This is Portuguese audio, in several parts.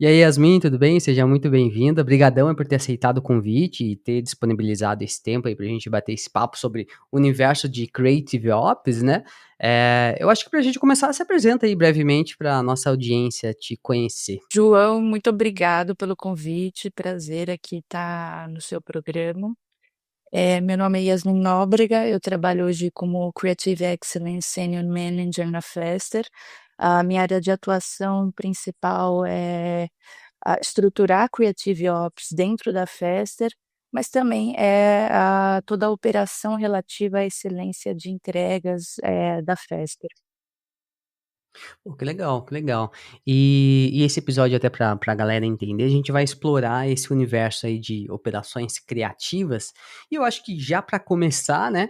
E aí, Yasmin, tudo bem? Seja muito bem-vinda. Obrigadão aí por ter aceitado o convite e ter disponibilizado esse tempo aí pra gente bater esse papo sobre o universo de Creative Ops, né? Eu acho que pra gente começar, se apresenta aí brevemente pra nossa audiência te conhecer. João, muito obrigado pelo convite. Prazer aqui estar no seu programa. Meu nome é Yasmin Nóbrega, eu trabalho hoje como Creative Excellence Senior Manager na Fester. A minha área de atuação principal é estruturar Creative Ops dentro da Fester, mas também toda a operação relativa à excelência de entregas da Fester. Pô, que legal, que legal. E esse episódio, até pra galera entender, a gente vai explorar esse universo aí de operações criativas. E eu acho que já pra começar, né,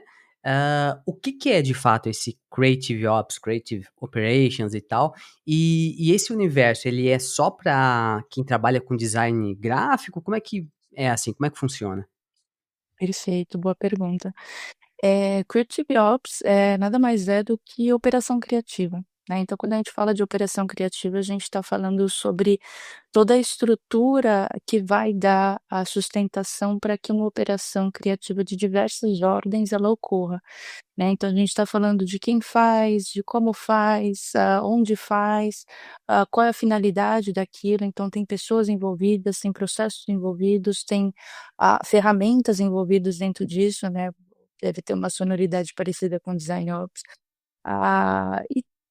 o que que é de fato esse Creative Ops, Creative Operations e tal? E esse universo, ele é só pra quem trabalha com design gráfico? Como é que é assim? Como é que funciona? Perfeito, boa pergunta. Creative Ops nada mais é do que operação criativa, né. Então quando a gente fala de operação criativa, a gente está falando sobre toda a estrutura que vai dar a sustentação para que uma operação criativa de diversas ordens ela ocorra, né. Então a gente está falando de quem faz, de como faz, onde faz, qual é a finalidade daquilo. Então tem pessoas envolvidas, tem processos envolvidos, tem, ferramentas envolvidas dentro disso, né. Deve ter uma sonoridade parecida com design ops.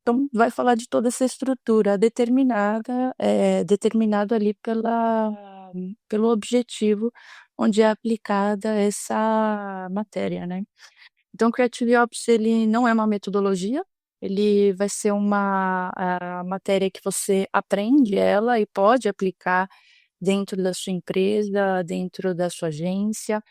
Então vai falar de toda essa estrutura determinada, determinado ali pelo objetivo onde é aplicada essa matéria, né. Então o Creative Ops ele não é uma metodologia, ele vai ser uma, matéria que você aprende ela e pode aplicar dentro da sua empresa, dentro da sua agência,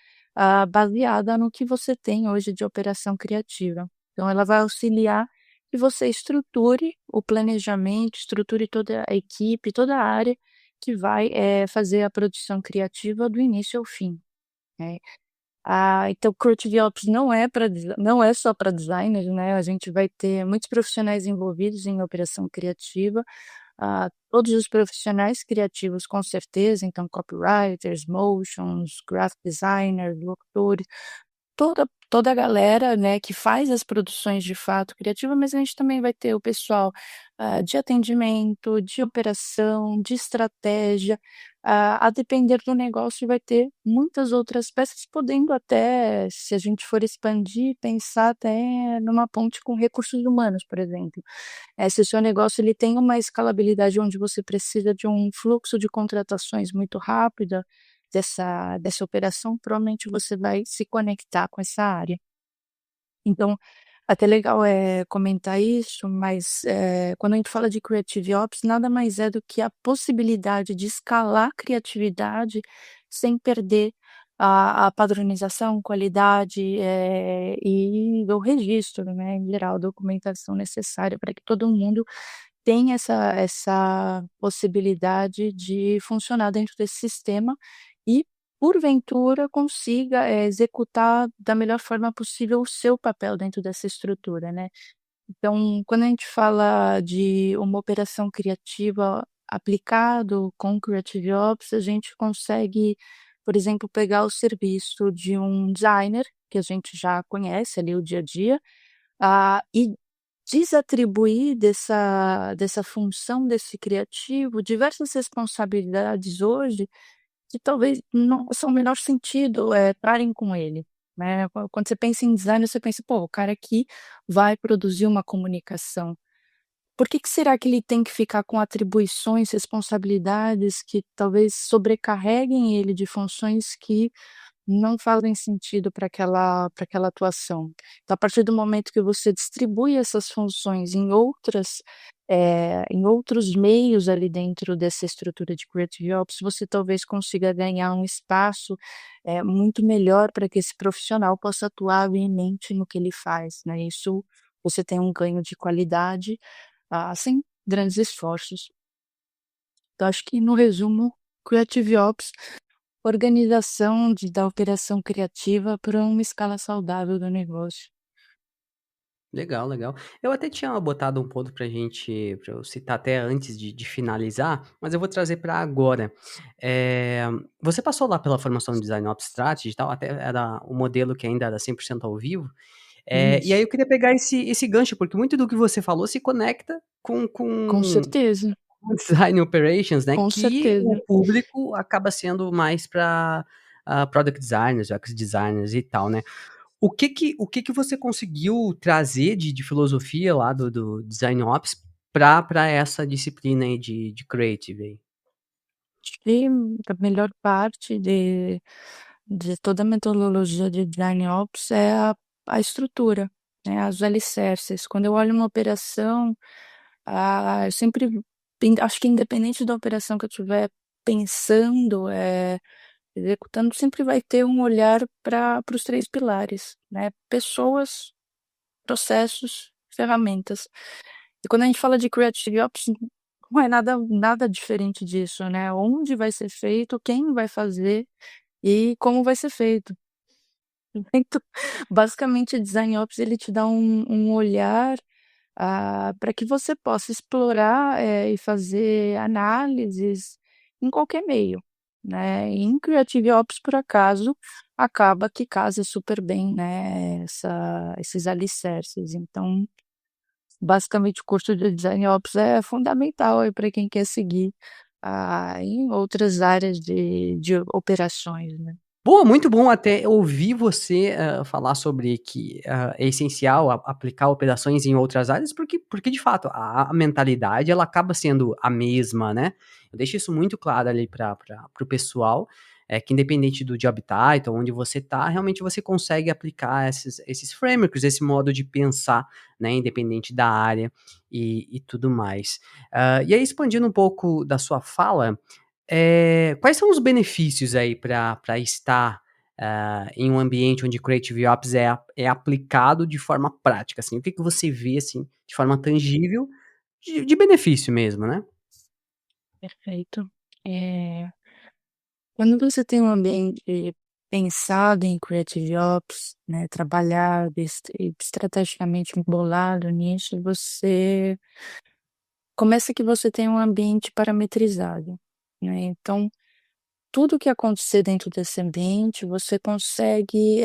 baseada no que você tem hoje de operação criativa. Então ela vai auxiliar que você estruture o planejamento, estruture toda a equipe, toda a área que vai, fazer a produção criativa do início ao fim, né. Então Creative Ops não é só para designers, né, a gente vai ter muitos profissionais envolvidos em operação criativa, todos os profissionais criativos com certeza, então copywriters, motions, graphic designers, locutores, toda a galera, né, que faz as produções de fato criativa, mas a gente também vai ter o pessoal, de atendimento, de operação, de estratégia, a depender do negócio vai ter muitas outras peças, podendo até, se a gente for expandir, pensar até numa ponte com recursos humanos, por exemplo. Se o seu negócio ele tem uma escalabilidade onde você precisa de um fluxo de contratações muito rápida dessa operação, provavelmente você vai se conectar com essa área. Então, até legal comentar isso, mas, quando a gente fala de Creative Ops, nada mais é do que a possibilidade de escalar criatividade sem perder a padronização, qualidade, e o registro, né, em geral, a documentação necessária para que todo mundo tenha essa possibilidade de funcionar dentro desse sistema e, porventura, consiga, executar da melhor forma possível o seu papel dentro dessa estrutura, né. Então, quando a gente fala de uma operação criativa aplicado com Creative Ops, a gente consegue, por exemplo, pegar o serviço de um designer, que a gente já conhece ali o dia a dia, e desatribuir dessa função desse criativo diversas responsabilidades hoje que talvez não façam o menor sentido, estarem com ele, né. Quando você pensa em design, você pensa: "Pô, o cara aqui vai produzir uma comunicação, por que que será que ele tem que ficar com atribuições, responsabilidades que talvez sobrecarreguem ele de funções que não fazem sentido para aquela atuação?". Então, a partir do momento que você distribui essas funções em outros meios ali dentro dessa estrutura de Creative Ops, você talvez consiga ganhar um espaço, muito melhor para que esse profissional possa atuar veemente no que ele faz, né. Isso você tem um ganho de qualidade, sem grandes esforços. Então acho que no resumo, Creative Ops, organização da operação criativa para uma escala saudável do negócio. Legal, legal. Eu até tinha botado um ponto pra eu citar até antes de finalizar, mas eu vou trazer para agora. Você passou lá pela formação de Design Ops Strategy e tal, até era o modelo que ainda era 100% ao vivo, e aí Isso, eu queria pegar esse gancho, porque muito do que você falou se conecta com com certeza, o Design Operations, né, com que o certeza. público acaba sendo mais para Product Designers, UX Designers e tal, né. O que que você conseguiu trazer de filosofia lá do Design Ops pra essa disciplina aí de Creative aí? Acho que a melhor parte de toda a metodologia de Design Ops é a estrutura, né, os alicerces. Quando eu olho uma operação, eu sempre acho que independente da operação que eu estiver pensando, executando, sempre vai ter um olhar para os 3 pilares, né, pessoas, processos, ferramentas. E quando a gente fala de Creative Ops, não é nada diferente disso, né, onde vai ser feito, quem vai fazer e como vai ser feito. Então, basicamente, Design Ops ele te dá um olhar, para que você possa explorar, e fazer análises em qualquer meio, né. E em Creative Ops, por acaso, acaba que casa super bem, né, esses alicerces. Então, basicamente, o curso de Design Ops é fundamental aí para quem quer seguir, em outras áreas de operações, né. Boa, muito bom até ouvir você, falar sobre que, é essencial aplicar operações em outras áreas, porque de fato a mentalidade ela acaba sendo a mesma, né. Eu deixo isso muito claro ali para o pessoal, que independente do job title, onde você tá, realmente você consegue aplicar esses frameworks, esse modo de pensar, né, independente da área e tudo mais. E aí expandindo um pouco da sua fala, quais são os benefícios aí para estar, em um ambiente onde Creative Ops é aplicado de forma prática, assim? O que que você vê, assim, de forma tangível, de benefício mesmo, né? Perfeito. Eh, Quando você tem um ambiente pensado em Creative Ops, né, trabalhado estrategicamente bolado nisso, você começa que você tem um ambiente parametrizado, né, então tudo que acontecer dentro desse ambiente, você consegue,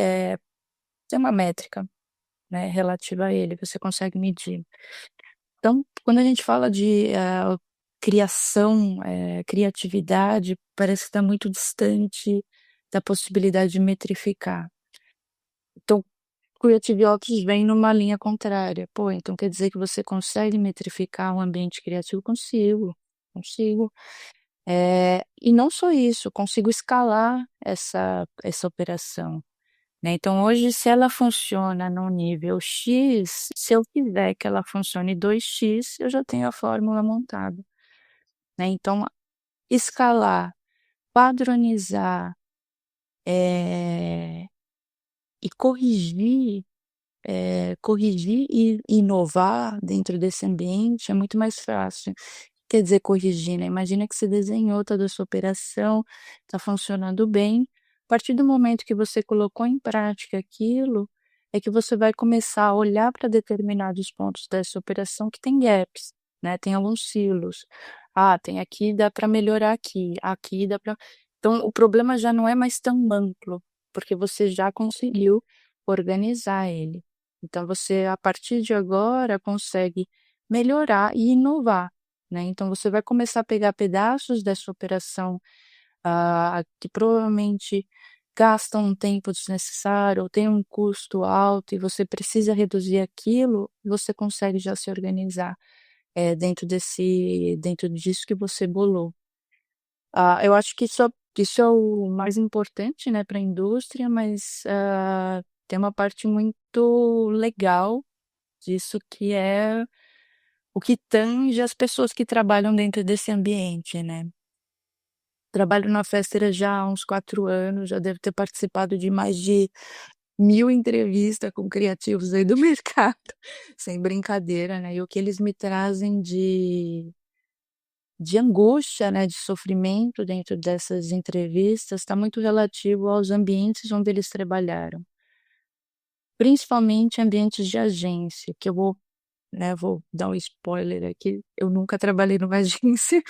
ter uma métrica, né, relativa a ele, você consegue medir. Então, quando a gente fala de, criação, criatividade, parece que está muito distante da possibilidade de metrificar. Então, Creative Ops vem numa linha contrária. Pô, então quer dizer que você consegue metrificar um ambiente criativo? Consigo, consigo. E não só isso, consigo escalar essa operação, né. Então hoje, se ela funciona no nível X, se eu quiser que ela funcione 2x, eu já tenho a fórmula montada, né. Então escalar, padronizar, eh, e corrigir e inovar dentro desse ambiente é muito mais fácil. Quer dizer corrigir, né, imagina que você desenhou toda a sua operação, está funcionando bem, a partir do momento que você colocou em prática aquilo, é que você vai começar a olhar para determinados pontos dessa operação que tem gaps, né, tem alguns silos. "Ah, tem aqui, dá para melhorar aqui dá para". Então o problema já não é mais tão amplo, porque você já conseguiu organizar ele. Então você, a partir de agora, consegue melhorar e inovar, né. Então você vai começar a pegar pedaços dessa operação, que provavelmente gastam um tempo desnecessário ou tem um custo alto e você precisa reduzir aquilo, você consegue já se organizar, dentro disso que você bolou. Eu acho que isso é o mais importante, né, para a indústria, mas, tem uma parte muito legal disso que é o que tange as pessoas que trabalham dentro desse ambiente, né. Trabalho na Festera já há uns 4 anos, já devo ter participado de mais de 1000 entrevistas com criativos aí do mercado, sem brincadeira, né, e o que eles me trazem de angústia, né, de sofrimento dentro dessas entrevistas, está muito relativo aos ambientes onde eles trabalharam. principalmente ambientes de agência, que eu vou, né, vou dar um spoiler aqui, eu nunca trabalhei numa agência,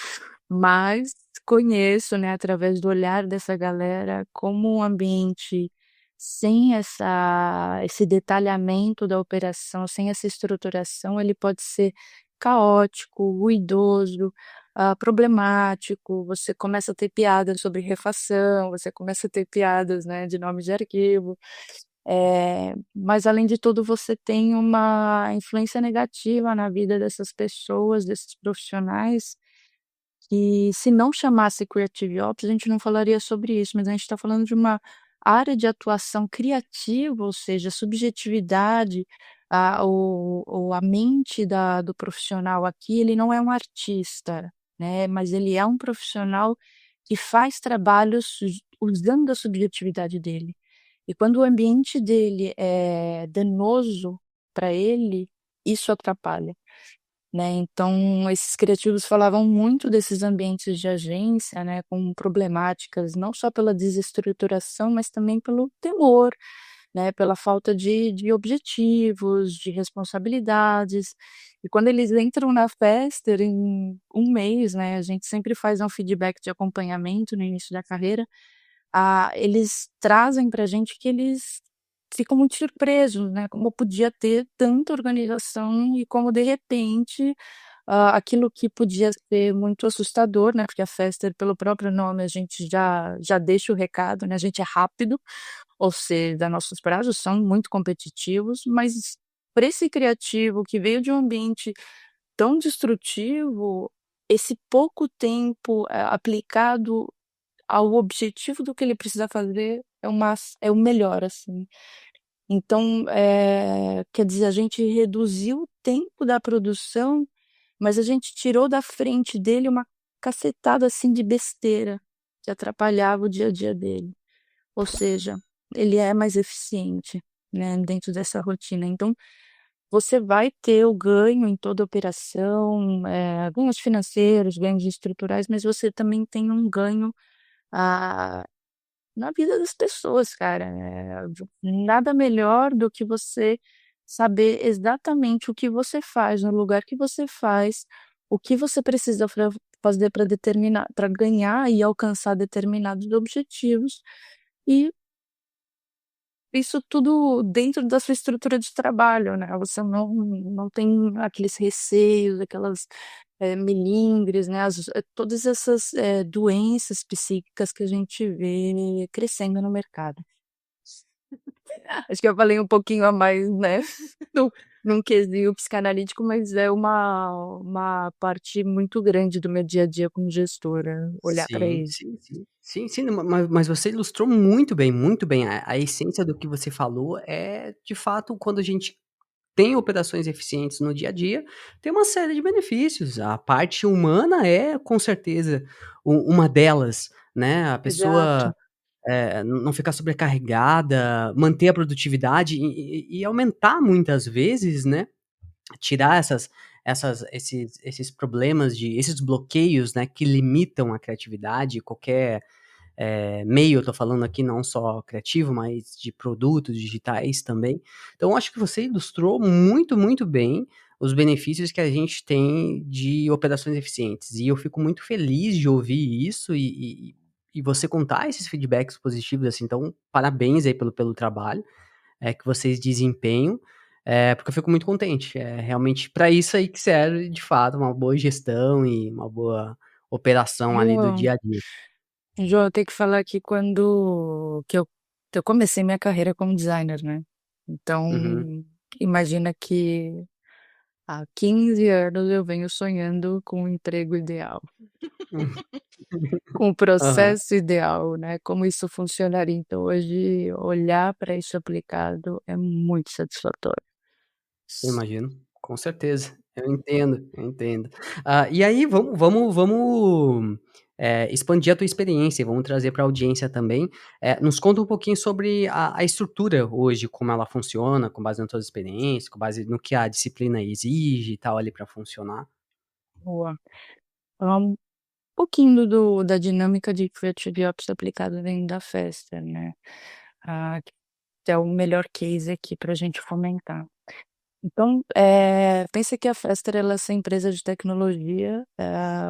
mas conheço, né, através do olhar dessa galera, como um ambiente sem esse detalhamento da operação, sem essa estruturação, ele pode ser caótico, ruidoso, problemático. Você começa a ter piadas sobre refação, você começa a ter piadas, né, de nome de arquivo. Mas além de tudo você tem uma influência negativa na vida dessas pessoas, desses profissionais, que se não chamasse Creative Ops, a gente não falaria sobre isso, mas a gente está falando de uma área de atuação criativa, ou seja, subjetividade, a mente do profissional aqui, ele não é um artista, né, mas ele é um profissional que faz trabalhos usando a subjetividade dele. E quando o ambiente dele é danoso para ele, isso atrapalha, né. Então esses criativos falavam muito desses ambientes de agência, né, com problemáticas não só pela desestruturação, mas também pelo temor, né, pela falta de objetivos, de responsabilidades. E quando eles entram na Fester em um mês, né, a gente sempre faz um feedback de acompanhamento no início da carreira, eles trazem pra gente que eles ficam muito surpresos, né, como podia ter tanta organização e como de repente, aquilo que podia ser muito assustador, né, porque a Fester pelo próprio nome a gente já deixa o recado, né, a gente é rápido, ou seja, nossos prazos são muito competitivos, mas para esse criativo que veio de um ambiente tão destrutivo, esse pouco tempo, aplicado ao objetivo do que ele precisa fazer é o melhor, assim. Então, quer dizer, a gente reduziu o tempo da produção, mas a gente tirou da frente dele uma cacetada, assim, de besteira, que atrapalhava o dia a dia dele. Ou seja, ele é mais eficiente, né, dentro dessa rotina. Então, você vai ter o ganho em toda a operação, ganhos financeiros, ganhos estruturais, mas você também tem um ganho, ah na vida das pessoas, cara, nada melhor do que você saber exatamente o que você faz, no lugar que você faz, o que você precisa fazer para ganhar e alcançar determinados objetivos, e isso tudo dentro da sua estrutura de trabalho, né, você não tem aqueles receios, aquelas, melindres, né, todas essas, doenças psíquicas que a gente vê crescendo no mercado. Acho que eu falei um pouquinho a mais, né, num num quesito psicanalítico, mas é uma parte muito grande do meu dia a dia como gestora, olhar para Sim, isso. sim, sim. Sim, sim, mas você ilustrou muito bem. A essência do que você falou é, de fato, quando a gente tem operações eficientes no dia a dia, tem uma série de benefícios. A parte humana é, com certeza, uma delas, né. A Exato. pessoa, não ficar sobrecarregada, manter a produtividade e aumentar muitas vezes, né, tirar esses problemas esses bloqueios, né, que limitam a criatividade, qualquer, meio, eu tô falando aqui não só criativo, mas de produtos digitais também. Então acho que você ilustrou muito bem os benefícios que a gente tem de operações eficientes, e eu fico muito feliz de ouvir isso e você contar esses feedbacks positivos, assim, então parabéns aí pelo trabalho, que vocês desempenham, porque eu fico muito contente. É realmente para isso aí que serve, de fato, uma boa gestão e uma boa operação ali do João dia a dia. João, eu tenho que falar que quando que eu comecei minha carreira como designer, né, então Uhum. imagina que há 15 anos eu venho sonhando com o emprego ideal, com o Aham. processo ideal, né, como isso funcionaria. Então hoje olhar para isso aplicado é muito satisfatório. Eu imagino, com certeza. Eu entendo, eu entendo. E aí vamos, expandir a tua experiência, vamos trazer para a audiência também. Nos conta um pouquinho sobre a estrutura hoje, como ela funciona, com base nas tuas experiências, com base no que a disciplina exige e tal ali para funcionar. Boa. Um pouquinho da dinâmica de Creative Ops aplicada dentro da festa, né. é o melhor case aqui para a gente fomentar. Então, pensa que a Fester ela é essa empresa de tecnologia,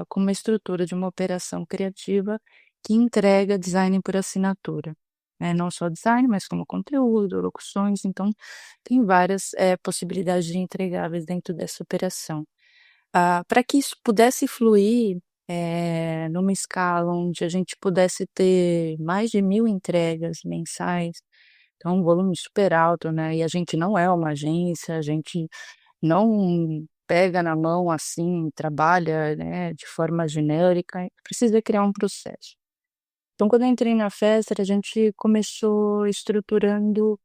com uma estrutura de uma operação criativa que entrega design por assinatura, né, não só design, mas como conteúdo, locuções, então tem várias, possibilidades de entregáveis dentro dessa operação. Pra que isso pudesse fluir, numa escala onde a gente pudesse ter mais de 1.000 entregas mensais, então um volume super alto, né, e a gente não é uma agência, a gente não pega na mão, assim, trabalha, né, de forma genérica, precisa criar um processo. Então quando eu entrei na Fester, a gente começou estruturando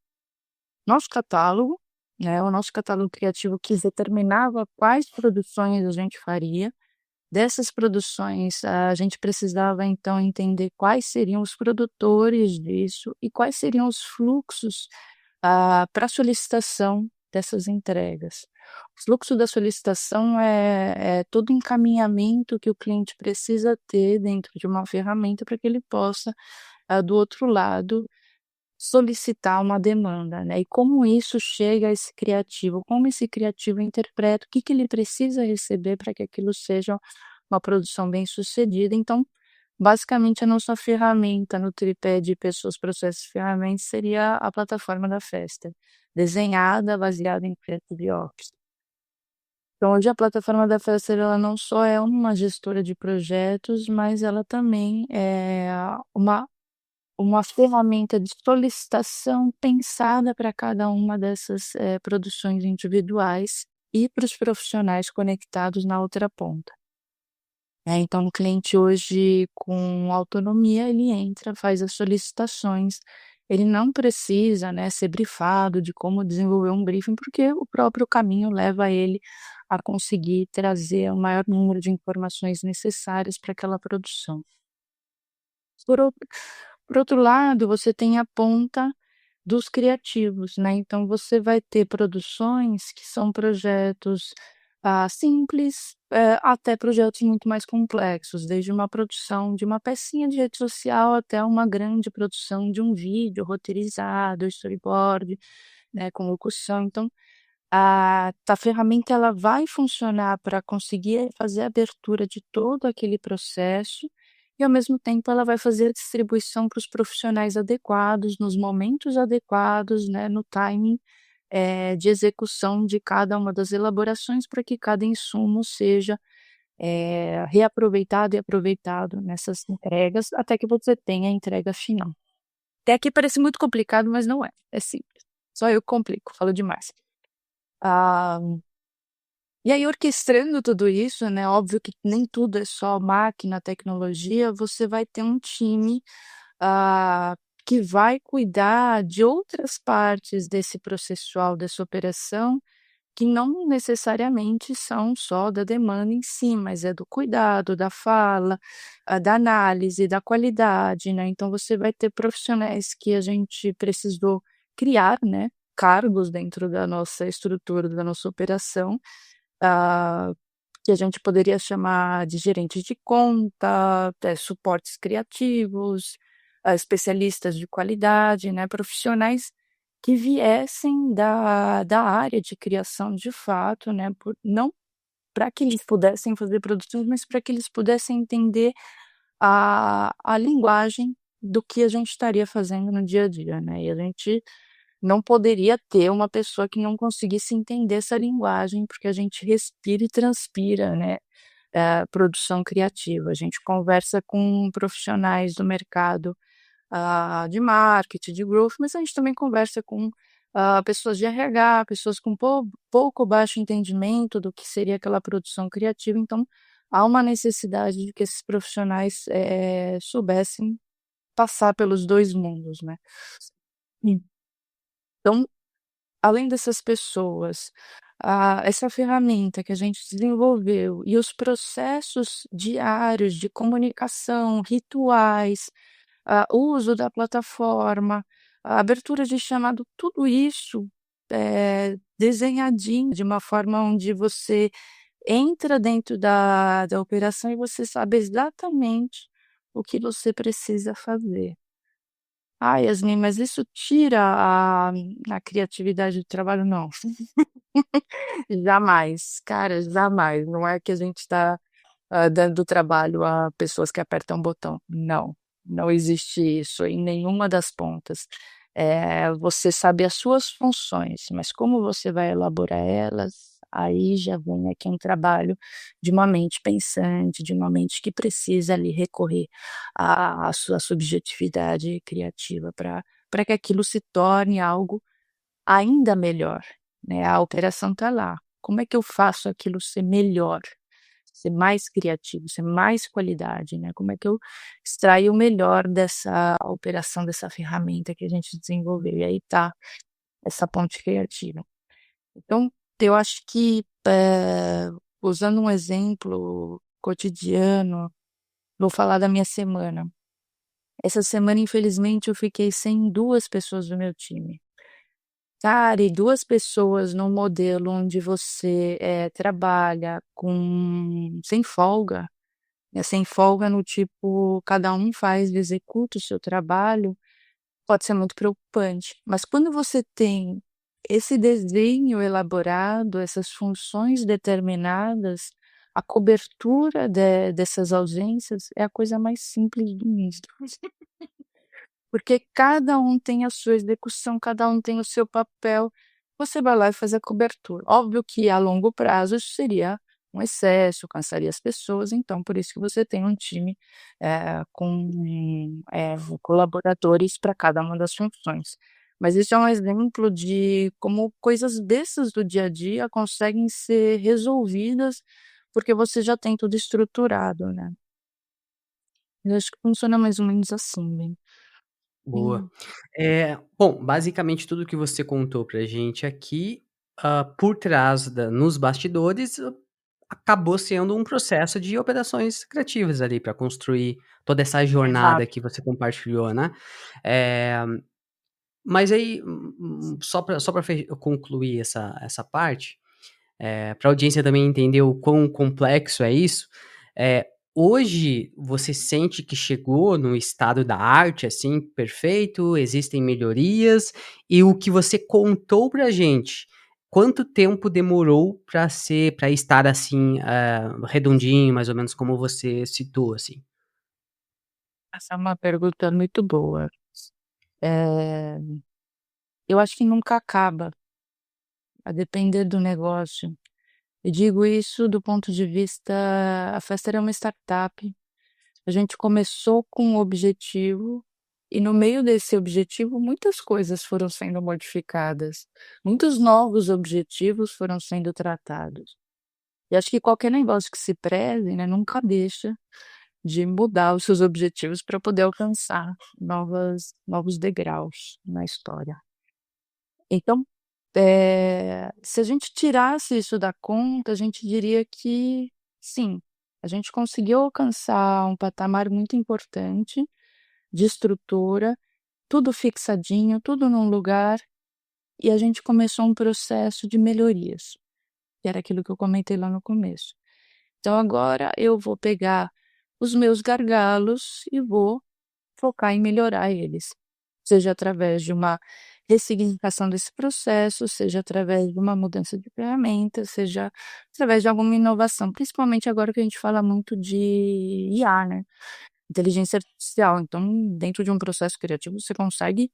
nosso catálogo, né, o nosso catálogo criativo que determinava quais produções a gente faria. Dessas produções, a gente precisava então entender quais seriam os produtores disso e quais seriam os fluxos, para solicitação dessas entregas. O fluxo da solicitação é todo o encaminhamento que o cliente precisa ter dentro de uma ferramenta para que ele possa, do outro lado, solicitar uma demanda, né, e como isso chega a esse criativo, como esse criativo interpreta, o que que ele precisa receber para que aquilo seja uma produção bem-sucedida. Então, basicamente, a nossa ferramenta no tripé de pessoas, processos e ferramentas seria a plataforma da Festa, desenhada, baseada em Creative Office. Então, hoje a plataforma da Festa, ela não só é uma gestora de projetos, mas ela também é uma ferramenta de solicitação pensada para cada uma dessas, produções individuais e para os profissionais conectados na outra ponta. Então o cliente hoje com autonomia, ele entra, faz as solicitações, ele não precisa, né, ser brifado de como desenvolver um briefing, porque o próprio caminho leva ele a conseguir trazer o maior número de informações necessárias para aquela produção. Por outro por outro lado, você tem a ponta dos criativos, né, então você vai ter produções que são projetos, simples, até projetos muito mais complexos, desde uma produção de uma pecinha de rede social até uma grande produção de um vídeo roteirizado, storyboard, né, com locução. Então, a ferramenta ela vai funcionar para conseguir fazer a abertura de todo aquele processo e, ao mesmo tempo, ela vai fazer a distribuição para os profissionais adequados, nos momentos adequados, né, no timing, de execução de cada uma das elaborações, para que cada insumo seja, reaproveitado e aproveitado nessas entregas, até que você tenha a entrega final. Até aqui parece muito complicado, mas não é, é simples. Só eu que complico, falo demais. Ah, e aí orquestrando tudo isso, né, óbvio que nem tudo é só máquina, tecnologia, você vai ter um time, ah, que vai cuidar de outras partes desse processual, dessa operação, que não necessariamente são só da demanda em si, mas é do cuidado, da fala, da análise, da qualidade, né. Então você vai ter profissionais que a gente precisou criar, né, cargos dentro da nossa estrutura, da nossa operação, ah, que a gente poderia chamar de gerentes de conta, suportes criativos, especialistas de qualidade, né, profissionais que viessem da área de criação de fato, né, não para que eles pudessem fazer produções, mas para que eles pudessem entender a linguagem do que a gente estaria fazendo no dia a dia, né, e a gente não poderia ter uma pessoa que não conseguisse entender essa linguagem, porque a gente respira e transpira, né, produção criativa. A gente conversa com profissionais do mercado, de marketing, de growth, mas a gente também conversa com, pessoas de RH, pessoas com pouco ou baixo entendimento do que seria aquela produção criativa, então há uma necessidade de que esses profissionais, soubessem passar pelos 2 mundos, né. Então, além dessas pessoas, essa ferramenta que a gente desenvolveu e os processos diários de comunicação, rituais, uso da plataforma, a abertura de chamado, tudo isso, desenhadinho de uma forma onde você entra dentro da operação e você sabe exatamente o que você precisa fazer. Ah, Yasmin, mas isso tira a criatividade do trabalho? Não. Jamais, cara, jamais. Não é que a gente está dando trabalho a pessoas que apertam um botão. Não, não existe isso em nenhuma das pontas. Você sabe as suas funções, mas como você vai elaborar elas, aí já vem aqui um trabalho de uma mente pensante, de uma mente que precisa ali recorrer à sua subjetividade criativa para que aquilo se torne algo ainda melhor, né? A operação está lá. Como é que eu faço aquilo ser melhor? Ser mais criativo, ser mais qualidade, né? Como é que eu extraio o melhor dessa operação, dessa ferramenta que a gente desenvolveu? E aí tá essa ponte criativa. Então, eu acho que, usando um exemplo cotidiano, vou falar da minha semana. Essa semana, infelizmente, eu fiquei sem 2 pessoas do meu time. Cara, e 2 pessoas num modelo onde você, trabalha com sem folga. Sem folga no tipo, cada um faz e executa o seu trabalho, pode ser muito preocupante. Mas quando você tem esse desenho elaborado, essas funções determinadas, a cobertura dessas ausências é a coisa mais simples do mundo. Porque cada um tem a sua execução, cada um tem o seu papel, você vai lá e faz a cobertura. Óbvio que a longo prazo isso seria um excesso, cansaria as pessoas, então por isso que você tem um time, com, colaboradores para cada uma das funções. Mas isso é um exemplo de como coisas dessas do dia a dia conseguem ser resolvidas, porque você já tem tudo estruturado, né. Eu acho que funciona mais ou menos assim, bem. Boa. Bom, basicamente tudo que você contou pra gente aqui, por trás da nos bastidores, acabou sendo um processo de operações criativas ali para construir toda essa jornada Exato. que você compartilhou, né. Eh, mas aí, só pra concluir essa parte, pra audiência também entender o quão complexo é isso, hoje você sente que chegou no estado da arte, assim, perfeito, existem melhorias, e o que você contou pra gente, quanto tempo demorou pra estar assim, redondinho, mais ou menos como você citou, assim? Essa é uma pergunta muito boa. Eh, eu acho que nunca acaba, a depender do negócio. Eu digo isso do ponto de vista a Fester é uma startup, a gente começou com um objetivo e no meio desse objetivo muitas coisas foram sendo modificadas, muitos novos objetivos foram sendo tratados. E acho que qualquer negócio que se preze, né, nunca deixa de mudar os seus objetivos para poder alcançar novos degraus na história. Então, se a gente tirasse isso da conta, a gente diria que sim, a gente conseguiu alcançar um patamar muito importante de estrutura, tudo fixadinho, tudo num lugar, e a gente começou um processo de melhorias, que era aquilo que eu comentei lá no começo. Então agora eu vou pegar os meus gargalos e vou focar em melhorar eles, seja através de uma ressignificação desse processo, seja através de uma mudança de ferramenta, seja através de alguma inovação, principalmente agora que a gente fala muito de IA, né, inteligência artificial. Então, dentro de um processo criativo, você consegue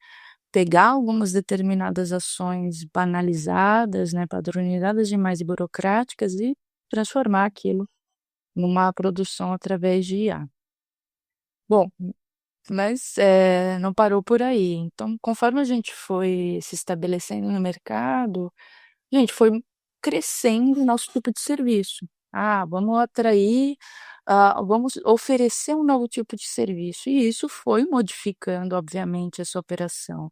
pegar algumas determinadas ações banalizadas, né, padronizadas demais e burocráticas e transformar aquilo numa produção através de IA. Bom, mas, não parou por aí. Então, conforme a gente foi se estabelecendo no mercado, a gente foi crescendo o nosso tipo de serviço. Ah, vamos atrair, vamos oferecer um novo tipo de serviço. E isso foi modificando, obviamente, essa operação,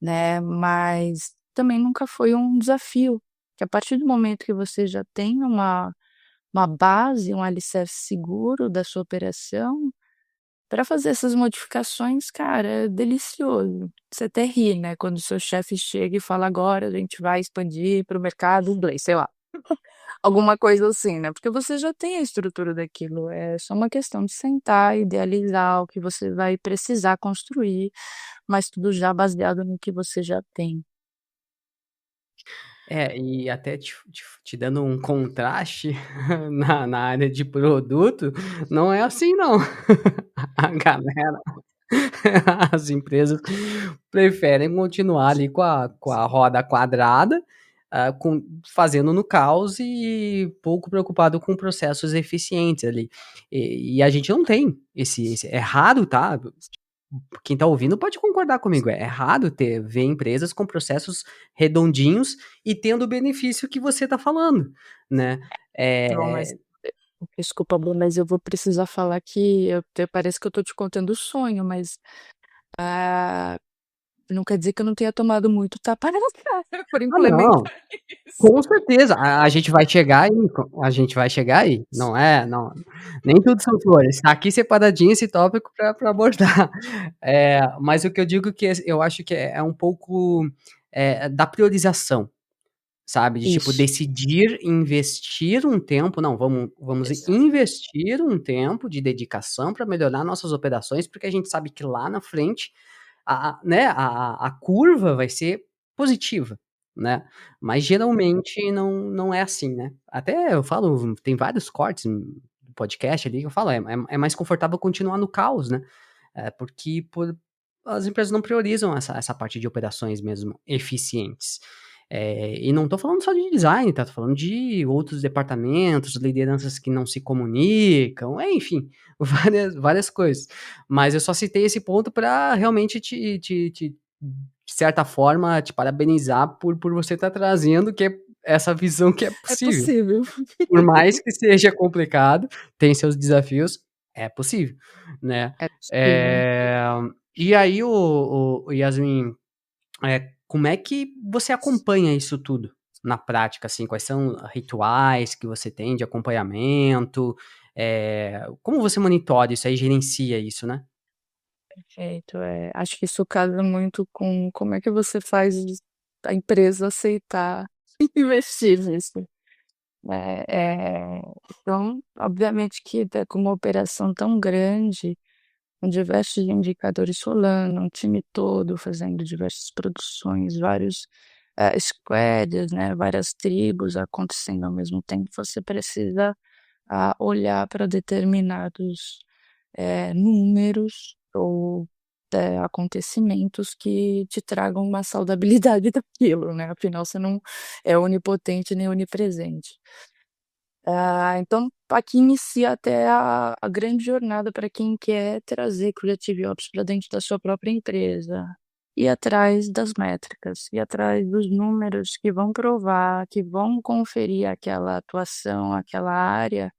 né, mas também nunca foi um desafio, que a partir do momento que você já tem uma base, um alicerce seguro da sua operação, para fazer essas modificações, cara, é delicioso. Você até ri, né, quando o seu chefe chega e fala: "Agora a gente vai expandir para o mercado inglês", sei lá. Alguma coisa assim, né, porque você já tem a estrutura daquilo, é só uma questão de sentar, idealizar o que você vai precisar construir, mas tudo já baseado no que você já tem. É, e até te dando um contraste na área de produto, não é assim não. A galera as empresas preferem continuar ali com a roda quadrada, com fazendo no caos e pouco preocupado com processos eficientes ali. E a gente não tem esse é raro, tá, quem tá ouvindo pode concordar comigo, é raro ver empresas com processos redondinhos e tendo o benefício que você tá falando, né. Não, mas Eh desculpa, Blu, mas eu vou precisar falar que eu até parece que eu tô te contando sonho, mas, ah, não quer dizer que eu não tenha tomado muito tapa na cara por ah não. implementar isso. Com certeza, a gente vai chegar aí, a gente vai chegar aí, não, nem tudo são flores, tá aqui separadinho esse tópico pra abordar. Mas o que eu digo que eu acho que é um pouco, da priorização, sabe, de tipo Isso, decidir investir um tempo, não, vamos exato. investir um tempo de dedicação pra melhorar nossas operações, porque a gente sabe que lá na frente né, a curva vai ser positiva, né, mas geralmente não é assim, né. Até eu falo, tem vários cortes no podcast ali que eu falo, é mais confortável continuar no caos, né, porque as empresas não priorizam essa parte de operações mesmo eficientes. E não tô falando só de design, tá, tô falando de outros departamentos, lideranças que não se comunicam, enfim, várias coisas. Mas eu só citei esse ponto para realmente de certa forma, te parabenizar por você estar trazendo essa visão que é É possível. possível. Por mais que seja complicado, tem seus desafios, é possível, né. É possível. Eh, e aí o Yasmin, como é que você acompanha isso tudo na prática, assim? Quais são rituais que você tem de acompanhamento? Como você monitora isso aí, gerencia isso, né? Perfeito, acho que isso casa muito com como é que você faz a empresa aceitar investir nisso, né, então, obviamente que com uma operação tão grande, com diversos indicadores rolando, um time todo fazendo diversas produções, vários, squads, né, várias tribos acontecendo ao mesmo tempo, você precisa, olhar para determinados, números ou, acontecimentos que te tragam uma saudabilidade daquilo, né, afinal você não é onipotente nem onipresente. Então aqui inicia até a grande jornada para quem quer trazer Creative Ops para dentro da sua própria empresa. Ir atrás das métricas, ir atrás dos números que vão provar, que vão conferir àquela atuação, àquela área,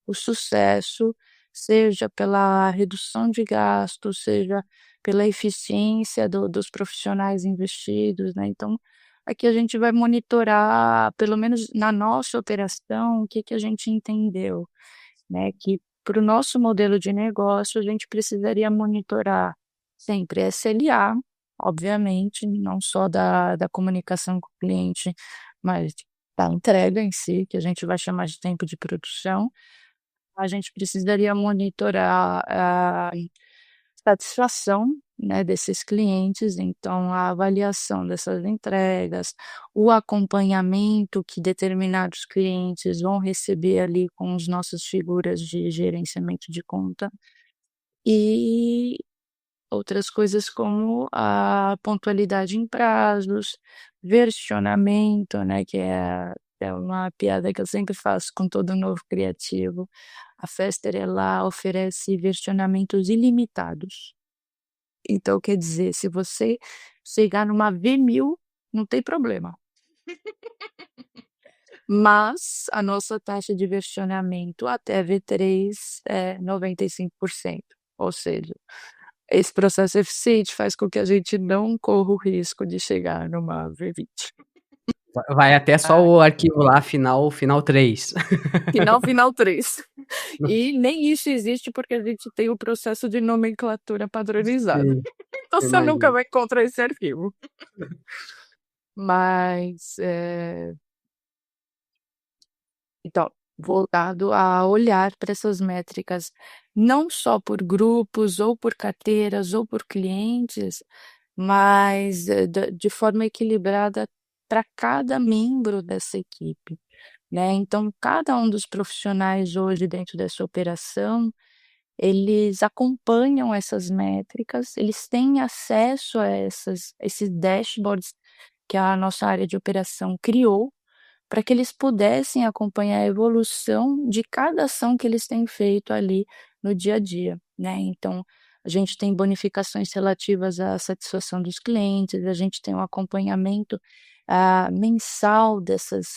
o sucesso, seja pela redução de gastos, seja pela eficiência dos profissionais investidos, né. Então, aqui a gente vai monitorar, pelo menos na nossa operação, o que que a gente entendeu, né, que para o nosso modelo de negócio a gente precisaria monitorar sempre SLA, obviamente, não só da comunicação com o cliente, mas da entrega em si, que a gente vai chamar de tempo de produção. A gente precisaria monitorar a satisfação, né, desses clientes, então a avaliação dessas entregas, o acompanhamento que determinados clientes vão receber ali com as nossas figuras de gerenciamento de conta, e outras coisas como a pontualidade em prazos, versionamento, né, que é uma piada que eu sempre faço com todo novo criativo. A Fester, ela oferece versionamentos ilimitados. Então quer dizer, se você chegar numa V1000, não tem problema. Mas a nossa taxa de versionamento até V3 é 95%, ou seja, esse processo eficiente faz com que a gente não corra o risco de chegar numa V20. Vai até só Ah, o arquivo lá final 3. final 3. E nem isso existe, porque a gente tem o processo de nomenclatura padronizado. Sim, Então eu você nunca imagino. vai encontrar esse arquivo. Mas, Então, voltado a olhar para essas métricas, não só por grupos, ou por carteiras, ou por clientes, mas de forma equilibrada para cada membro dessa equipe, né? Então, cada um dos profissionais hoje dentro dessa operação, eles acompanham essas métricas, eles têm acesso a esses dashboards que a nossa área de operação criou, para que eles pudessem acompanhar a evolução de cada ação que eles têm feito ali no dia a dia, né. Então, a gente tem bonificações relativas à satisfação dos clientes, a gente tem um acompanhamento, mensal dessas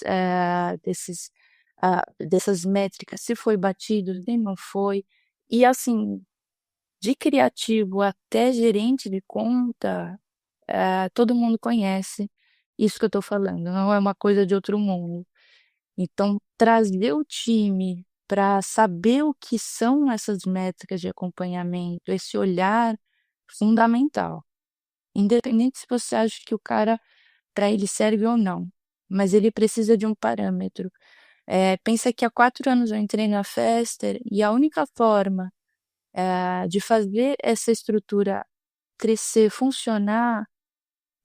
métricas, se foi batido, se não foi. E assim, de criativo até gerente de conta, todo mundo conhece isso que eu estou falando, não é uma coisa de outro mundo. Então, trazer o time para saber o que são essas métricas de acompanhamento, esse olhar fundamental. Independente se você acha que o cara, para ele serve ou não, mas ele precisa de um parâmetro. Pensa que há 4 anos eu entrei na Fester e a única forma, de fazer essa estrutura crescer, funcionar,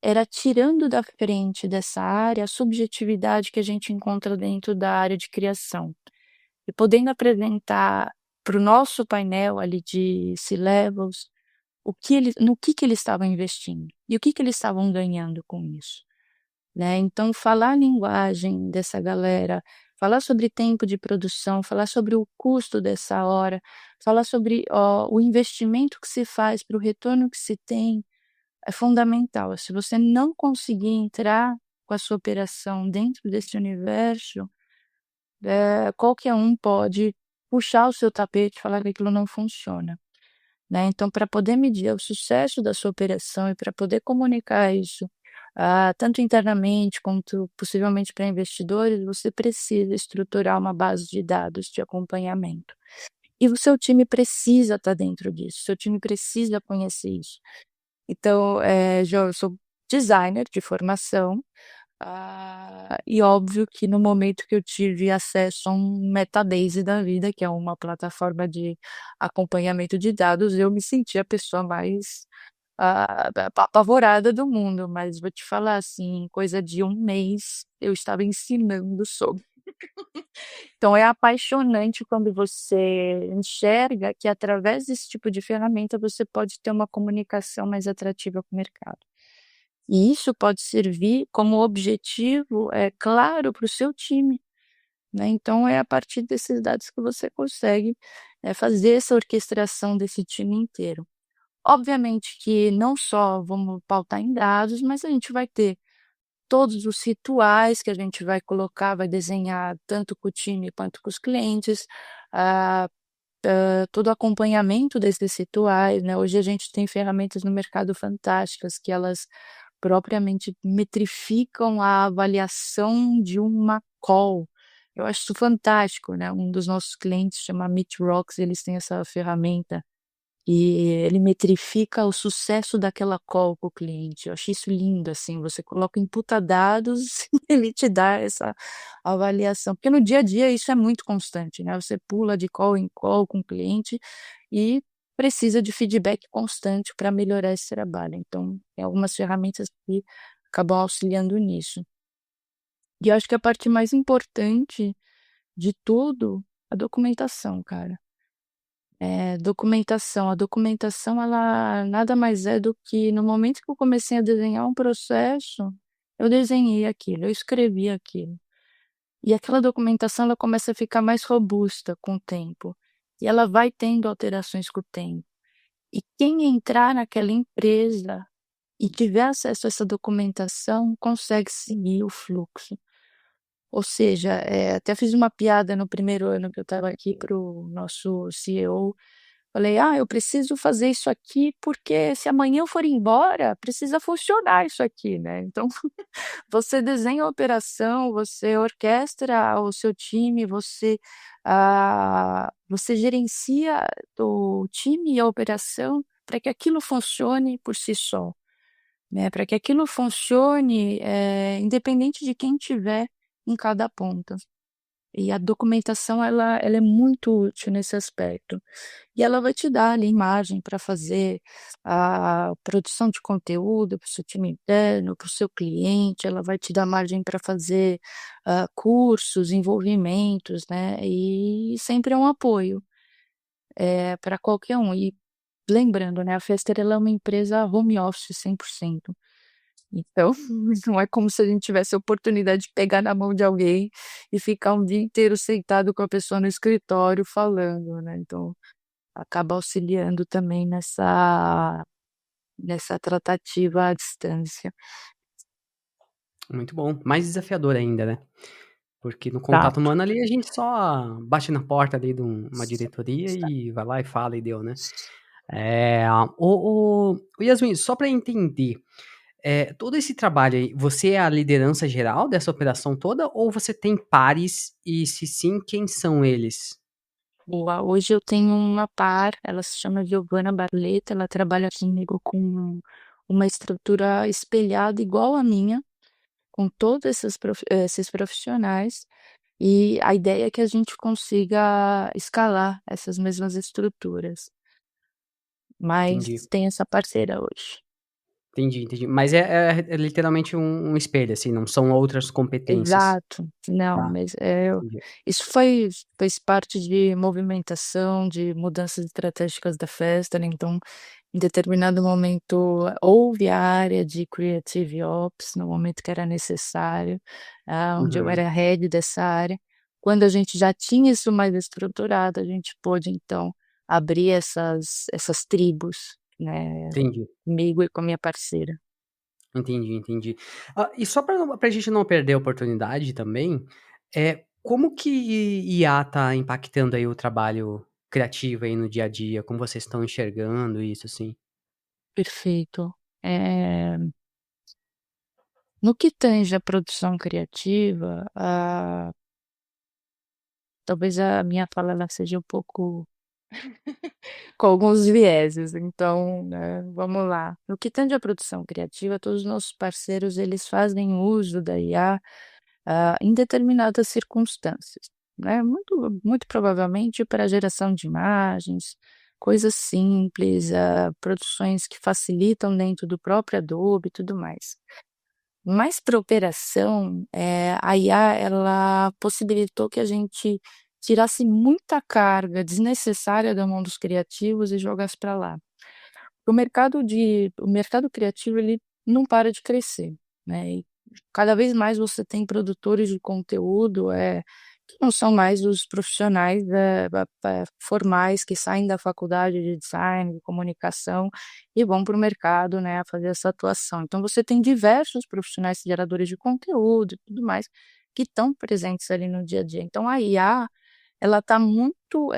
era tirando da frente dessa área a subjetividade que a gente encontra dentro da área de criação. E podendo apresentar para o nosso painel ali de C-levels, no que eles estavam investindo e o que eles estavam ganhando com isso, né. Então falar a linguagem dessa galera, falar sobre tempo de produção, falar sobre o custo dessa hora, falar sobre, o investimento que se faz para o retorno que se tem, é fundamental. Se você não conseguir entrar com a sua operação dentro desse universo, qualquer um pode puxar o seu tapete e falar que aquilo não funciona, né. Então, para poder medir o sucesso da sua operação e para poder comunicar isso, tanto internamente quanto possivelmente para investidores, você precisa estruturar uma base de dados de acompanhamento. E o seu time precisa estar dentro disso, seu time precisa conhecer isso. Então, eu sou designer de formação, e óbvio que no momento que eu tive acesso a um Metabase da vida, que é uma plataforma de acompanhamento de dados, eu me senti a pessoa mais, apavorada do mundo, mas vou te falar, assim, em coisa de um mês, eu estava ensinando sobre. Então é apaixonante quando você enxerga que através desse tipo de ferramenta você pode ter uma comunicação mais atrativa com o mercado. E isso pode servir como objetivo, claro, para o seu time, né. Então é a partir desses dados que você consegue, fazer essa orquestração desse time inteiro. Obviamente que não só vamos pautar em dados, mas a gente vai ter todos os rituais que a gente vai colocar, vai desenhar tanto com o time quanto com os clientes, ah, todo o acompanhamento desses rituais, né. Hoje a gente tem ferramentas no mercado fantásticas que elas propriamente metrificam a avaliação de uma call. Eu acho isso fantástico, né. Um dos nossos clientes chama Meetrocks, eles têm essa ferramenta e ele metrifica o sucesso daquela call com o cliente. Eu achei isso lindo, assim, você coloca imputa dados e ele te dá essa avaliação, porque no dia a dia isso é muito constante, né, você pula de call em call com o cliente e precisa de feedback constante para melhorar esse trabalho. Então, tem algumas ferramentas que acabam auxiliando nisso. E eu acho que a parte mais importante de tudo, a documentação, cara. Documentação. A documentação ela nada mais é do que no momento que eu comecei a desenhar um processo, eu desenhei aquilo, eu escrevi aquilo. E aquela documentação ela começa a ficar mais robusta com o tempo, e ela vai tendo alterações com o tempo. E quem entrar naquela empresa e tiver acesso a essa documentação, consegue seguir o fluxo. Ou seja, até fiz uma piada no primeiro ano que eu estava aqui para o nosso CEO. Falei: "Ah, eu preciso fazer isso aqui, porque se amanhã eu for embora, precisa funcionar isso aqui, né". Então, você desenha a operação, você orquestra o seu time, você gerencia o time e a operação para que aquilo funcione por si só, né, para que aquilo funcione, independente de quem tiver em cada ponta. E a documentação ela é muito útil nesse aspecto. E ela vai te dar ali margem para fazer a produção de conteúdo para o seu time interno, para o seu cliente, ela vai te dar margem para fazer, cursos, envolvimentos, né, e sempre é um apoio, para qualquer um. E lembrando, né, a Fester ela é uma empresa home office 100%. Então, não é como se a gente tivesse a oportunidade de pegar na mão de alguém e ficar um dia inteiro sentado com a pessoa no escritório falando, né, então acaba auxiliando também nessa tratativa à distância. Muito bom. Mais desafiador ainda, né? Porque no contato Exato. humano ali a gente só bate na porta ali de uma diretoria e vai lá e fala e deu, né? O Yasmin, só para entender, todo esse trabalho aí, você é a liderança geral dessa operação toda ou você tem pares e se sim, quem são eles? Boa, hoje eu tenho uma par, ela se chama Giovana Barletta, ela trabalha comigo com uma estrutura espelhada igual à minha, com todos esses profissionais, e a ideia é que a gente consiga escalar essas mesmas estruturas, mas Entendi, tem essa parceira hoje. entendi. Mas é literalmente um espelho, assim, não são outras competências. Exato. Não, Tá, mas, entendi. isso fez parte de movimentação, de mudanças estratégicas da festa, né, então, em determinado momento, houve a área de Creative Ops, no momento que era necessário, onde eu Uhum, era head dessa área. Quando a gente já tinha isso mais estruturado, a gente pôde, então, abrir essas tribos, né, entendi. comigo e com a minha parceira. Entendi. E só pra gente não perder a oportunidade também, como que IA tá impactando aí o trabalho criativo aí no dia a dia? Como vocês estão enxergando isso, assim? Perfeito. Eh No que tange à produção criativa, talvez a minha fala ela seja um pouco com alguns vieses, então, né, vamos lá. No que tange à produção criativa, todos os nossos parceiros, eles fazem uso da IA, em determinadas circunstâncias, né, muito provavelmente para a geração de imagens, coisas simples, produções que facilitam dentro do próprio Adobe e tudo mais. Mas para operação, a IA ela possibilitou que a gente tirasse muita carga desnecessária da mão dos criativos e jogasse para lá. O mercado criativo ele não para de crescer, né, e cada vez mais você tem produtores de conteúdo, que não são mais os profissionais, formais que saem da faculdade de design, de comunicação e vão para o mercado, né, a fazer essa atuação. Então você tem diversos profissionais geradores de conteúdo e tudo mais, que estão presentes ali no dia a dia. Então a IA, ela está muito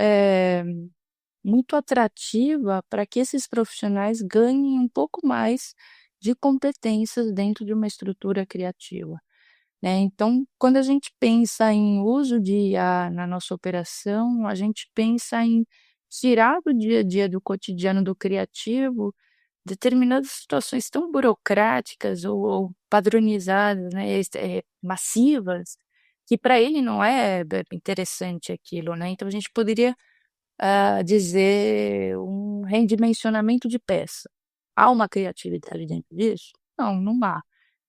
atrativa para que esses profissionais ganhem um pouco mais de competências dentro de uma estrutura criativa, né. Então, quando a gente pensa em uso de IA na nossa operação, a gente pensa em tirar do dia a dia, do cotidiano do criativo, determinadas situações tão burocráticas ou padronizadas, né, massivas, que para ele não é interessante aquilo, né. Então a gente poderia dizer um redimensionamento de peça. Há uma criatividade dentro disso? Não, não há.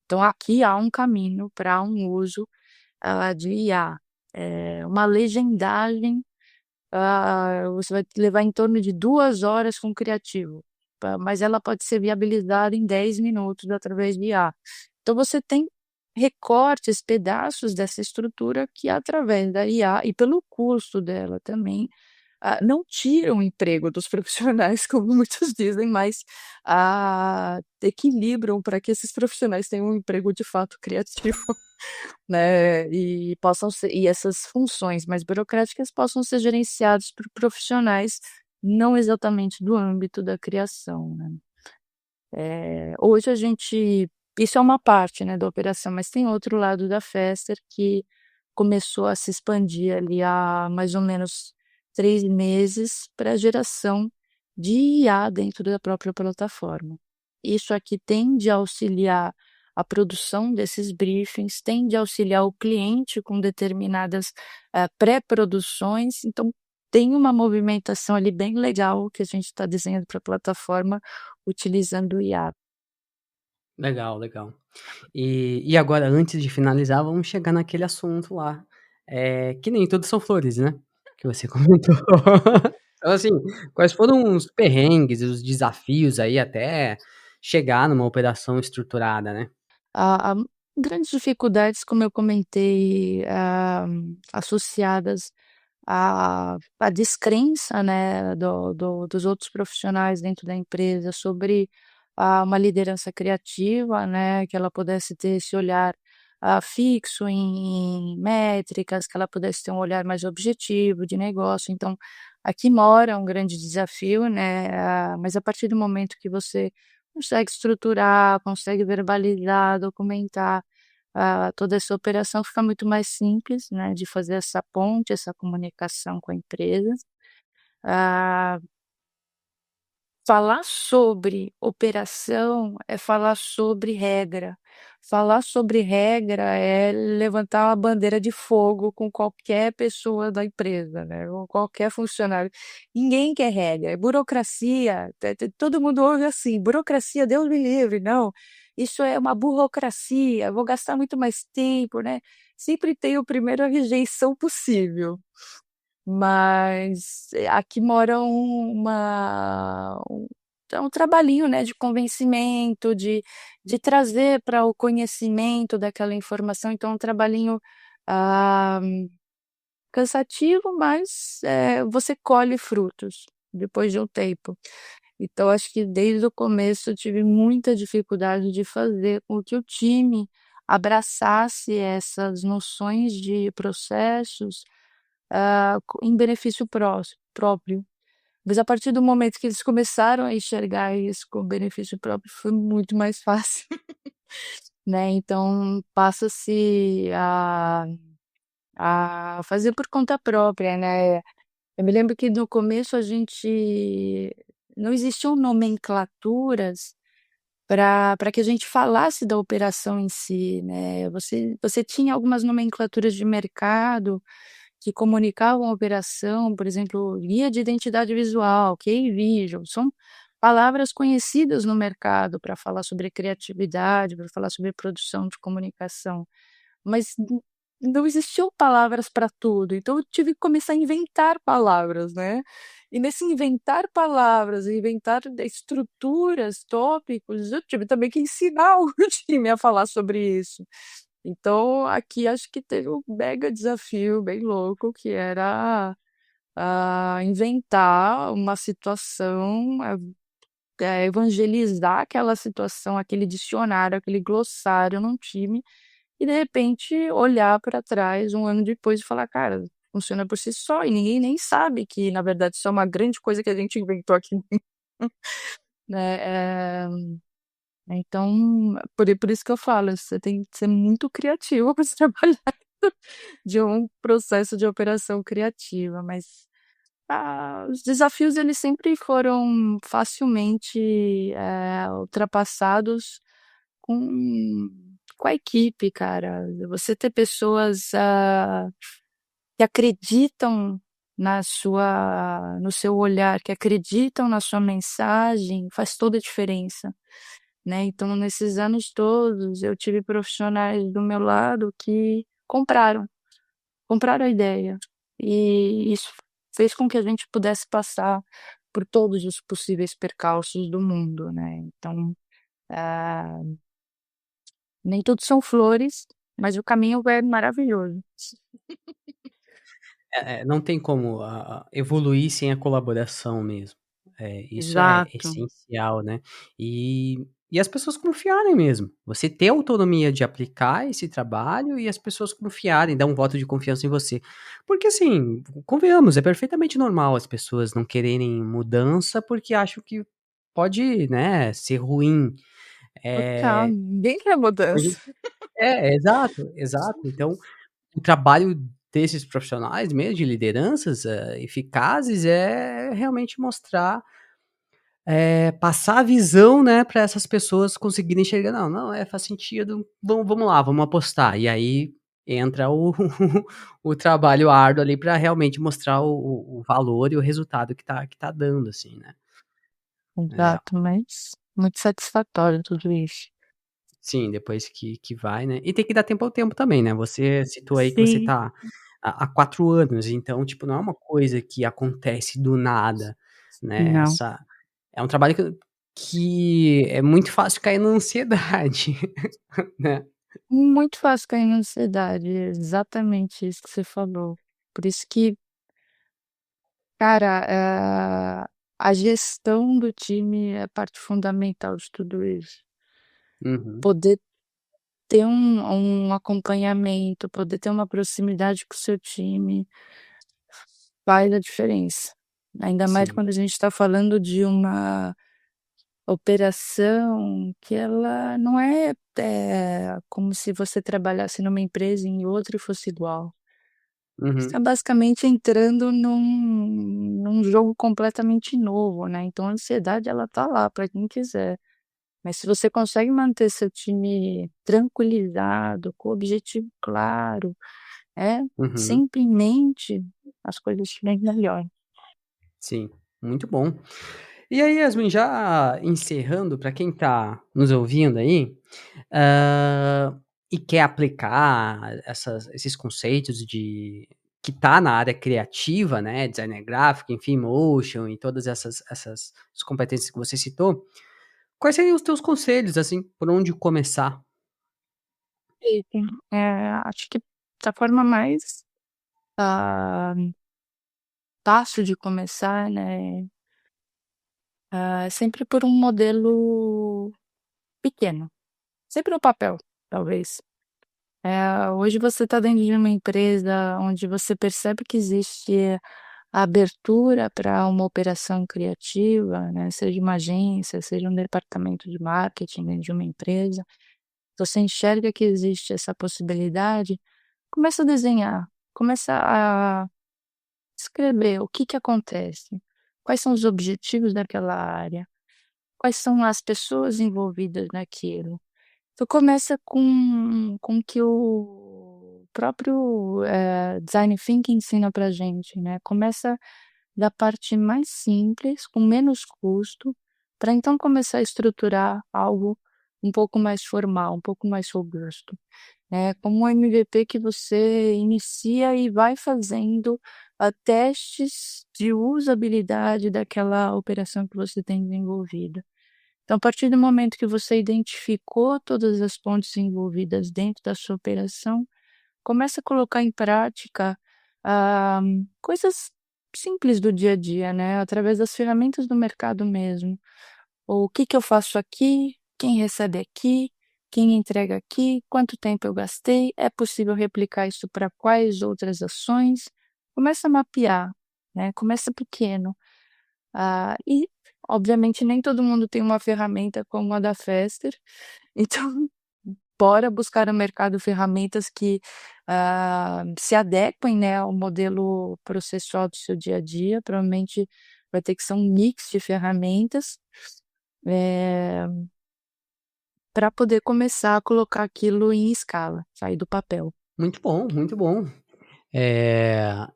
Então aqui há um caminho para um uso, de IA. Uma legendagem, você vai levar em torno de 2 horas com o criativo, mas ela pode ser viabilizada em 10 minutos através de IA. Então você tem recortes, pedaços dessa estrutura que através da IA e pelo custo dela também, não tira o emprego dos profissionais, como muitos dizem, mas, equilibram para que esses profissionais tenham um emprego de fato criativo, né, e essas funções mais burocráticas possam ser gerenciadas por profissionais não exatamente do âmbito da criação, né. Hoje a gente isso é uma parte, né, da operação, mas tem outro lado da Fester que começou a se expandir ali há mais ou menos 3 meses para a geração de IA dentro da própria plataforma. Isso aqui tende a auxiliar a produção desses briefings, tem de auxiliar o cliente com determinadas, pré-produções, então tem uma movimentação ali bem legal que a gente está desenhando para a plataforma utilizando o IA. Legal, legal. E agora, antes de finalizar, vamos chegar naquele assunto lá, que nem tudo são flores, né, que você comentou. Então, assim, quais foram os perrengues e os desafios aí até chegar numa operação estruturada, né? A grandes dificuldades, como eu comentei, associadas à descrença, né, dos outros profissionais dentro da empresa sobre, uma liderança criativa, né, que ela pudesse ter esse olhar, fixo em métricas, que ela pudesse ter um olhar mais objetivo de negócio. Então, aqui mora um grande desafio, né, mas a partir do momento que você consegue estruturar, consegue verbalizar, documentar, toda essa operação, fica muito mais simples, né, de fazer essa ponte, essa comunicação com a empresa. Ah, Falar sobre operação é falar sobre regra. Falar sobre regra é levantar uma bandeira de fogo com qualquer pessoa da empresa, né, com qualquer funcionário. Ninguém quer regra, é burocracia, todo mundo ouve assim: "Burocracia, Deus me livre, não, isso é uma burocracia, vou gastar muito mais tempo", né. Sempre tem o primeiro a rejeição possível. Mas, aqui mora é um trabalhinho, né, de convencimento, de trazer para o conhecimento daquela informação, então é um trabalhinho, ah, cansativo, mas, você colhe frutos depois de um tempo. Então acho que desde o começo eu tive muita dificuldade de fazer com que o time abraçasse essas noções de processos, em benefício próprio. Mas a partir do momento que eles começaram a enxergar isso como benefício próprio, foi muito mais fácil, né, então passa-se a fazer por conta própria, né. Eu me lembro que no começo a gente não existiam nomenclaturas para que a gente falasse da operação em si, né. Você tinha algumas nomenclaturas de mercado que comunicavam a operação, por exemplo, guia de identidade visual, key vision, são palavras conhecidas no mercado para falar sobre criatividade, para falar sobre produção de comunicação, mas não existiam palavras para tudo, então eu tive que começar a inventar palavras, né. E nesse inventar palavras, inventar estruturas, tópicos, eu tive também que ensinar o time a falar sobre isso. Então, aqui acho que teve um mega desafio bem louco que era, inventar uma situação, evangelizar aquela situação, aquele dicionário, aquele glossário num time e de repente olhar para trás um ano depois e falar: "Cara, funciona por si só", e ninguém nem sabe que na verdade isso é uma grande coisa que a gente inventou aqui, né, então, por isso que eu falo, você tem que ser muito criativo para você trabalhar de um processo de operação criativa, mas, os desafios eles sempre foram facilmente, ultrapassados com com a equipe, cara. Você ter pessoas, que acreditam no seu olhar, que acreditam na sua mensagem, faz toda a diferença, né. Então nesses anos todos eu tive profissionais do meu lado que compraram a ideia, e isso fez com que a gente pudesse passar por todos os possíveis percalços do mundo, né. Então, ah, nem tudo são flores, mas o caminho é maravilhoso. Não tem como evoluir sem a colaboração mesmo. Isso é Exato, essencial, né. E as pessoas confiarem mesmo. Você ter autonomia de aplicar esse trabalho e as pessoas confiarem, dar um voto de confiança em você. Porque, assim, convenhamos, é perfeitamente normal as pessoas não quererem mudança, porque acham que pode, né, ser ruim. total, Eh, ninguém quer a gen mudança. exato, exato. Então o trabalho desses profissionais mesmo, de lideranças, eficazes, é realmente mostrar, passar a visão, né, para essas pessoas conseguirem enxergar: "Não, não, faz sentido, vamos lá, vamos apostar". E aí entra o o trabalho árduo ali para realmente mostrar o valor e o resultado que tá dando, assim, né. É. Exato, mas muito satisfatório tudo isso. Sim, depois que vai, né. E tem que dar tempo ao tempo também, né. Você citou aí que você Sim, tá há 4 anos, então, tipo, não é uma coisa que acontece do nada, né. não. Essa é um trabalho que é muito fácil cair na ansiedade, né. Muito fácil cair na ansiedade, é exatamente isso que você falou. Por isso que, cara, a gestão do time é parte fundamental de tudo isso. Uhum. Poder ter um acompanhamento, poder ter uma proximidade com o seu time, faz a diferença. Ainda mais Sim. quando a gente está falando de uma operação que ela não é, como se você trabalhasse numa empresa e em outra e fosse igual. Você está Uhum. basicamente entrando num jogo completamente novo, né, então a ansiedade ela tá lá para quem quiser. Mas se você consegue manter seu time tranquilizado, com o objetivo claro, Uhum. sempre em mente, as coisas fluem melhor. Sim, muito bom. E aí, Yasmin, já encerrando, para quem tá nos ouvindo aí, e quer aplicar esses conceitos de que tá na área criativa, né, designer gráfico, enfim, motion e todas essas competências que você citou, quais seriam os teus conselhos, assim, por onde começar? E tem acho que a forma mais, ah, fácil de começar, né, é sempre por um modelo pequeno, sempre no papel, talvez. Hoje você está dentro de uma empresa onde você percebe que existe a abertura para uma operação criativa, né, seja uma agência, seja um departamento de marketing dentro de uma empresa, você enxerga que existe essa possibilidade, começa a desenhar, começa a escrever o que que acontece, quais são os objetivos daquela área, quais são as pessoas envolvidas naquilo. Então começa com o que o próprio, design thinking ensina pra gente, né, começa da parte mais simples, com menos custo, para então começar a estruturar algo um pouco mais formal, um pouco mais robusto, né, como um MVP que você inicia e vai fazendo, testes de usabilidade daquela operação que você tem desenvolvida. Então, a partir do momento que você identificou todas as pontes envolvidas dentro da sua operação, começa a colocar em prática, ah, coisas simples do dia a dia, né, através das ferramentas do mercado mesmo. O que que eu faço aqui? Quem recebe aqui? Quem entrega aqui? Quanto tempo eu gastei? É possível replicar isso para quais outras ações? Começa a mapear, né, começa pequeno. E obviamente nem todo mundo tem uma ferramenta como a da Fester, então bora buscar no mercado ferramentas que, se adequem, né, ao modelo processual do seu dia a dia, provavelmente vai ter que ser um mix de ferramentas, para poder começar a colocar aquilo em escala, sair do papel. Muito bom, muito bom.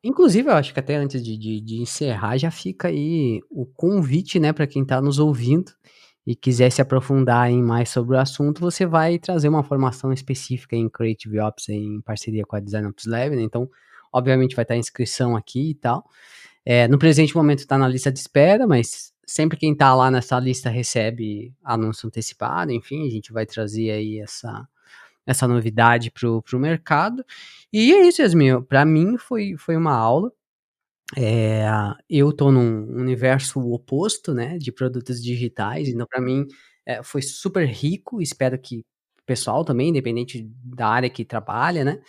Inclusive eu acho que até antes de encerrar já fica aí o convite, né, para quem tá nos ouvindo e quiser se aprofundar em mais sobre o assunto, você vai trazer uma formação específica em Creative Ops em parceria com a Design Ops Lab, né, então obviamente vai estar a inscrição aqui e tal. No presente momento está na lista de espera, mas sempre quem tá lá nessa lista recebe anúncio antecipado, enfim, a gente vai trazer aí essa novidade pro mercado. E é isso, Yasmin, para mim foi uma aula. Eh, eu tô num universo oposto, né, de produtos digitais, então para mim, foi super rico, espero que o pessoal também, independente da área que trabalha, né.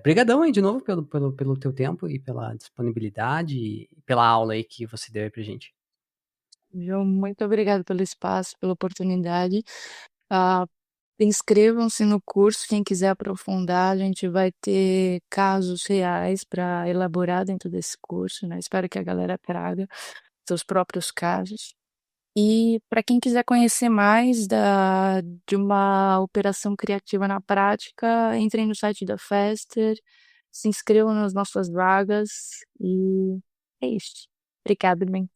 Brigadão aí de novo pelo teu tempo e pela disponibilidade e pela aula aí que você deu aí pra gente. Viu, muito obrigada pelo espaço, pela oportunidade. Ah, inscrevam-se no curso, quem quiser aprofundar, a gente vai ter casos reais para elaborar dentro desse curso, né, espero que a galera traga seus próprios casos. E para quem quiser conhecer mais de uma operação criativa na prática, entrem no site da Fester, se inscrevam nas nossas vagas e é isso. Obrigada, bem.